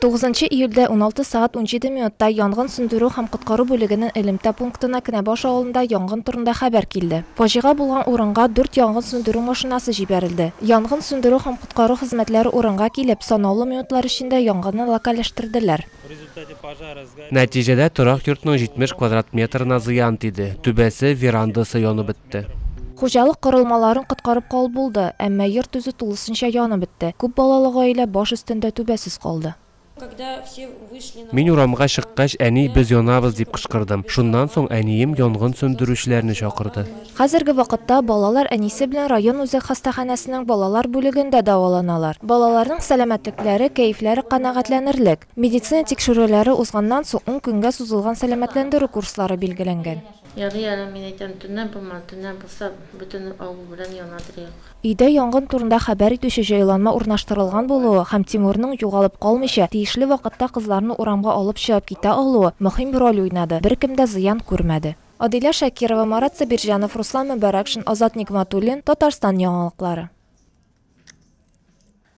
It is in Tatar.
9 июльдә 16 саат 17 минутта янгын сөндерү һәм коткару бүлегенең элемтә пунктына Кенәбаш авылында янгын турында хәбәр килде. Фаҗига булган урынга 4 янгын сөндерү машинасы җибәрелде. Янгын сөндерү һәм коткару хезмәтләре урынга килеп, санаулы минутлар эчендә янгынны локальләштерделәр. Нәтиҗәдә торак йортның 70 квадрат метрына зыян тиде. Түбәсе, верандасы янып бетте. Хуҗалык корылмаларын коткарып кал булды, әмма йорт үзе тулысынча янып бетте. Күп балалы гаилә баш өстендә түбәсез калды. Мин урамга чыккач, әни без янабыз дип кычкырдым. Шуннан соң әнием янгын сөндерүчеләрне чакырды. Хәзерге вакытта балалар әнисе белән район үзәк хастаханәсенең балалар бүлегендә дәваланалар. Балаларның сәламәтлекләре, кәефләре канәгатьләнерлек. Медицина тикшерүләре узганнан соң 10 көнгә сузылган сәламәтләндерү курслары билгеләнгән. Өйдә янгын турында хәбәр итүче җайланма урнаштырылган булуы һәм Тимурның югалып калмыйча тиешле вакытта кызларны урамга алып чыгып китә алуы мөһим роль уйнады. Беркем дә зыян күрмәде. Адилә Шакирова, Марат Сабирҗанов, Руслан Мөбәрәкшин, Азат Нигъмәтуллин, Татарстан яңалыклары.